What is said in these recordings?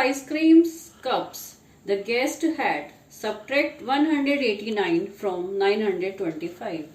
ice cream cups the guest had? Subtract 189 from 925.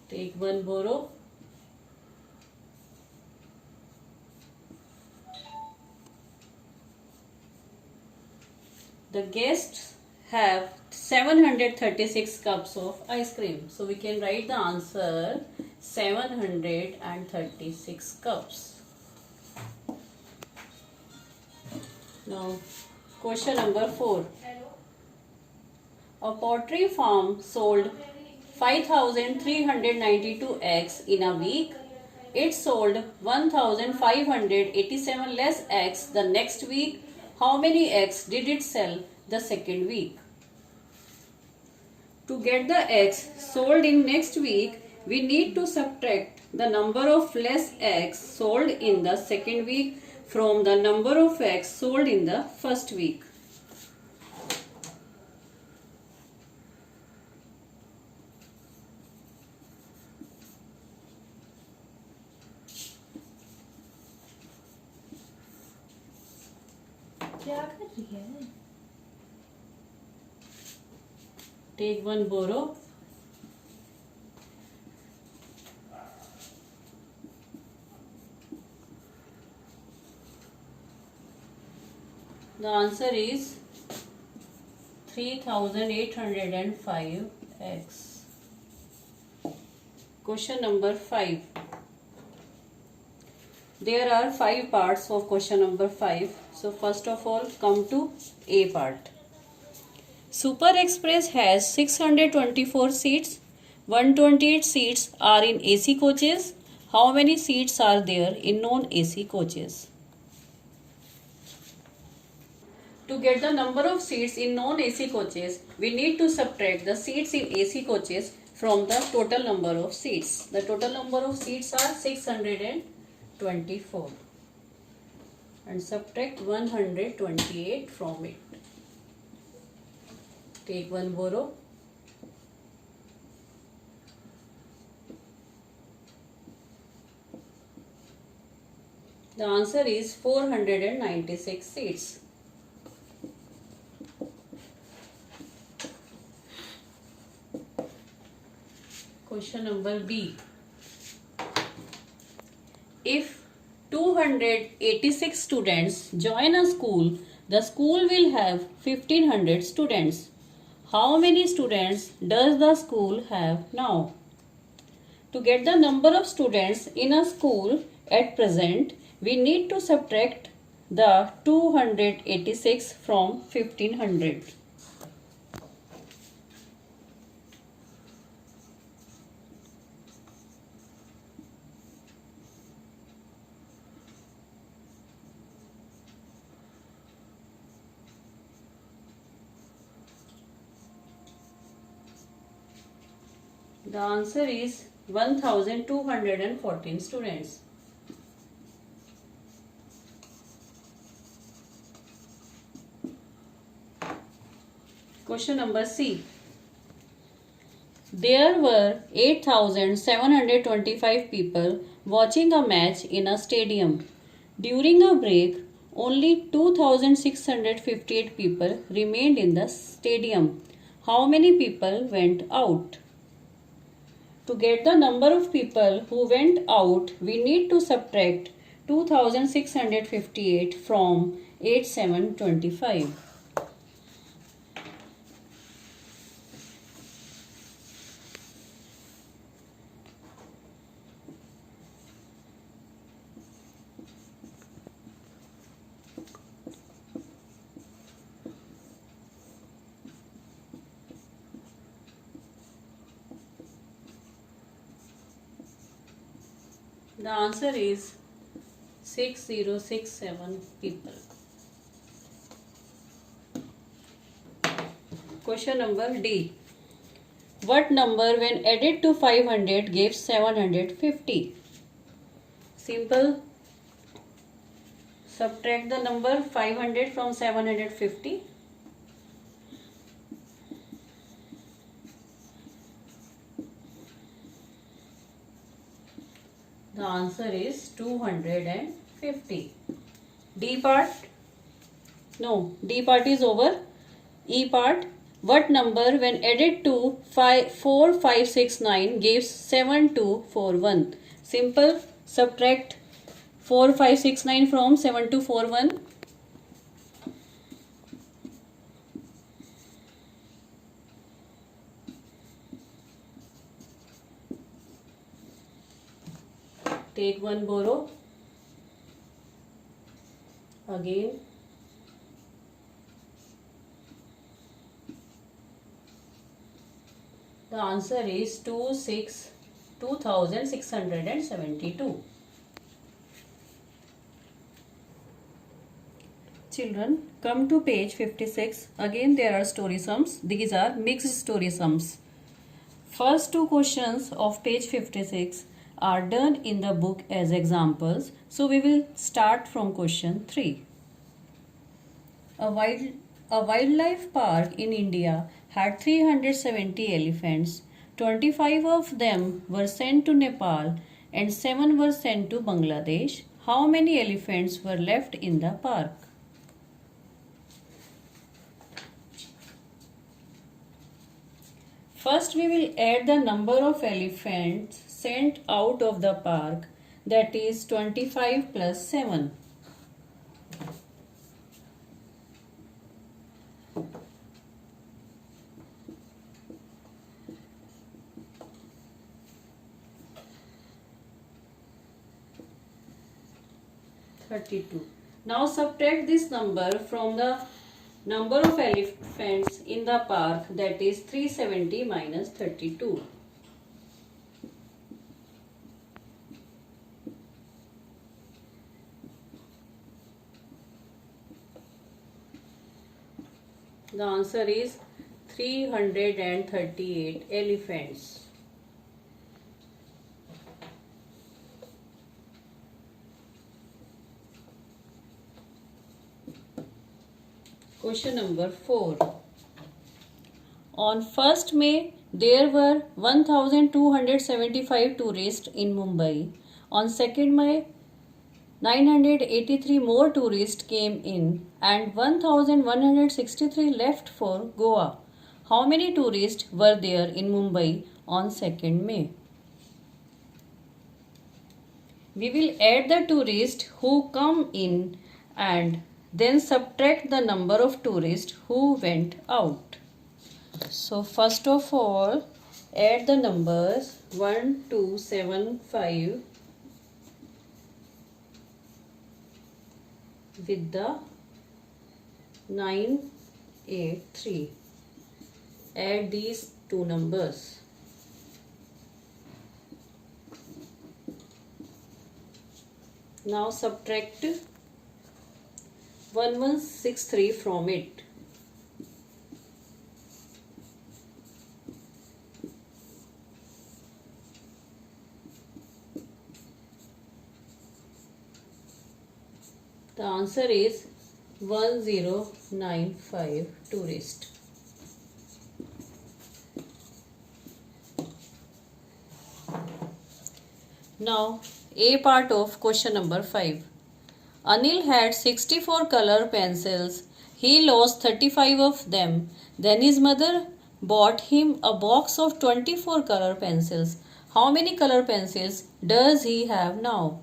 Take one borrow. The guests have 736 cups of ice cream. So we can write the answer 736 cups. Now question number 4. A poultry farm sold 5,392 eggs in a week. It sold 1,587 less eggs the next week. How many eggs did it sell the second week? To get the eggs sold in next week, we need to subtract the number of less eggs sold in the second week from the number of eggs sold in the first week. क्या कर रही है? Take one borrow. The answer is 3,805 eggs. Question number 5. There are 5 parts of question number 5. So first of all, come to A part. Super Express has 624 seats. 128 seats are in AC coaches. How many seats are there in non-AC coaches? To get the number of seats in non-AC coaches, we need to subtract the seats in AC coaches from the total number of seats. The total number of seats are 624. And subtract 128 from it. Take one borrow. The answer is 496 seats. Question number B. If 286 students join a school, the school will have 1500 students. How many students does the school have now? To get the number of students in a school at present, we need to subtract the 286 from 1500. The answer is 1,214 students. Question number C. There were 8,725 people watching a match in a stadium. During a break, only 2,658 people remained in the stadium. How many people went out? To get the number of people who went out, we need to subtract 2,658 from 8,725. The answer is 6067 people. Question number D. What number when added to 500 gives 750? Simple. Subtract the number 500 from 750. The answer is 250. D part? No, D part is over. E part. What number when added to 4, 5, 6, 9 gives 7, 2, 4, 1? Simple. Subtract 4, 5, 6, 9 from 7, 2, 4, 1. Take one borrow. Again. The answer is 2672. Children, come to page 56. Again there are story sums. These are mixed story sums. First two questions of page 56 are done in the book as examples. So we will start from question 3. A wildlife park in India had 370 elephants. 25 of them were sent to Nepal and 7 were sent to Bangladesh. How many elephants were left in the park? First we will add the number of elephants sent out of the park, that is 25 plus 7. Now subtract this number from the number of elephants in the park, that is 370 minus 32. The answer is 338 elephants. Question number 4. On 1st May, there were 1275 tourists in Mumbai. On 2nd May, 983 more tourists came in and 1163 left for Goa. How many tourists were there in Mumbai on 2nd May? We will add the tourists who come in and then subtract the number of tourists who went out. So first of all, add the numbers 1, 2, 7, 5 with the 9, 8, 3. Add these two numbers. Now subtract 1163 from it. The answer is 1095 tourists. Now A part of question number 5. Anil had 64 color pencils. He lost 35 of them. Then his mother bought him a box of 24 color pencils. How many color pencils does he have now?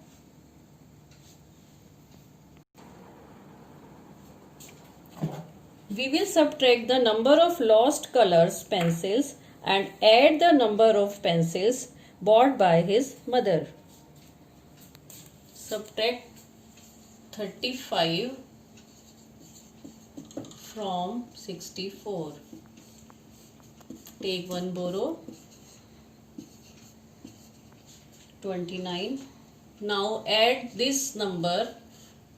We will subtract the number of lost colors pencils and add the number of pencils bought by his mother. Subtract 35 from 64. Take one borrow. 29. Now add this number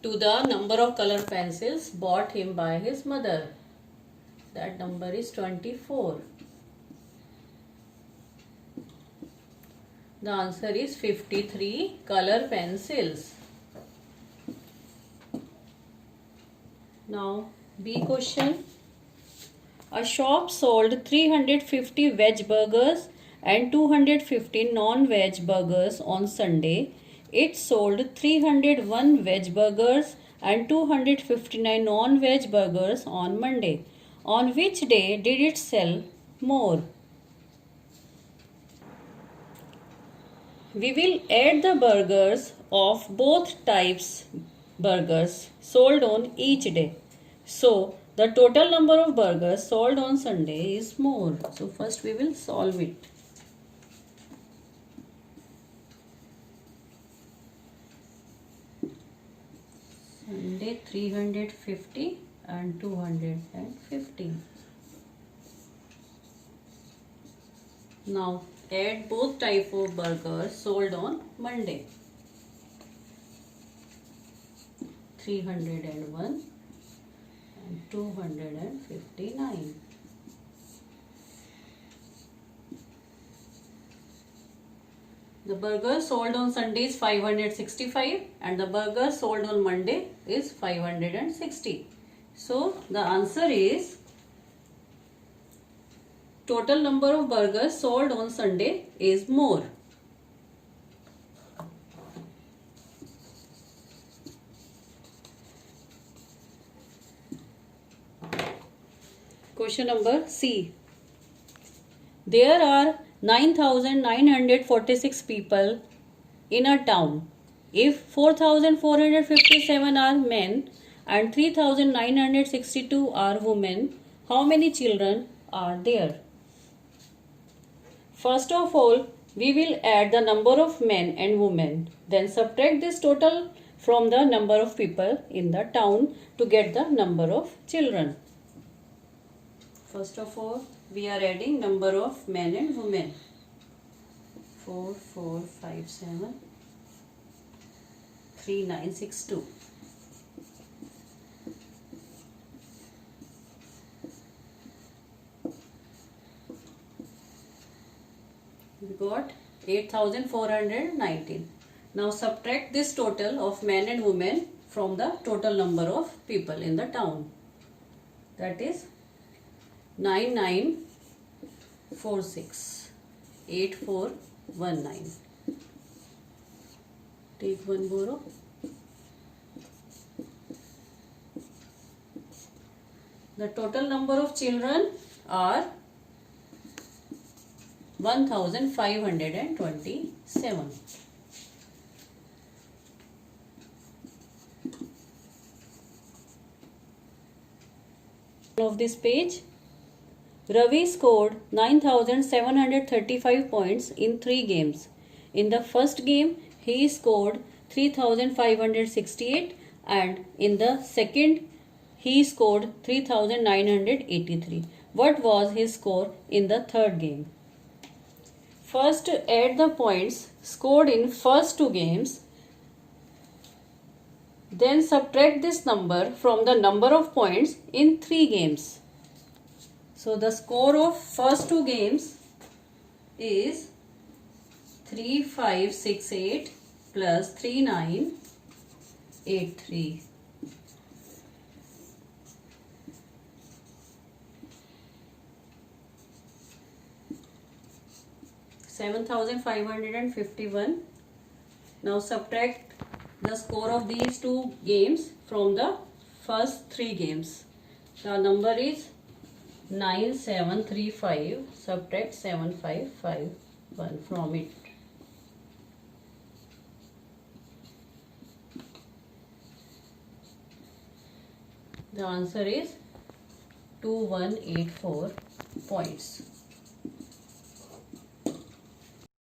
to the number of color pencils bought him by his mother. That number is 24. The answer is 53 color pencils. Now B question. A shop sold 350 veg burgers and 250 non-veg burgers on Sunday. It sold 301 veg burgers and 259 non-veg burgers on Monday. On which day did it sell more? We will add the burgers of both types burgers sold on each day. So the total number of burgers sold on Sunday is more. So first we will solve it. Sunday 350 and 250. Now add both type of burgers sold on Monday. 301 and 259. The burger sold on Sunday is 565 and the burger sold on Monday is 560. So the answer is total number of burgers sold on Sunday is more. Question number C. There are 9,946 people in a town. If 4,457 are men and 3,962 are women, how many children are there? First of all, we will add the number of men and women. Then subtract this total from the number of people in the town to get the number of children. First of all, we are adding number of men and women. 4, 4, 5, 7, 3, 9, 6, 2. We got 8,419. Now subtract this total of men and women from the total number of people in the town. That is 9946 8419. Take one borrow. The total number of children are 1527. Of this page, Ravi scored 9,735 points in 3 games. In the first game, he scored 3,568 and in the second, he scored 3,983. What was his score in the third game? First, add the points scored in first 2 games. Then subtract this number from the number of points in 3 games. So the score of first 2 games is 3568 plus 3983. $7,551. Now subtract the score of these 2 games from the first 3 games. The number is 9735. Subtract 7551 from it. The answer is 2184 points.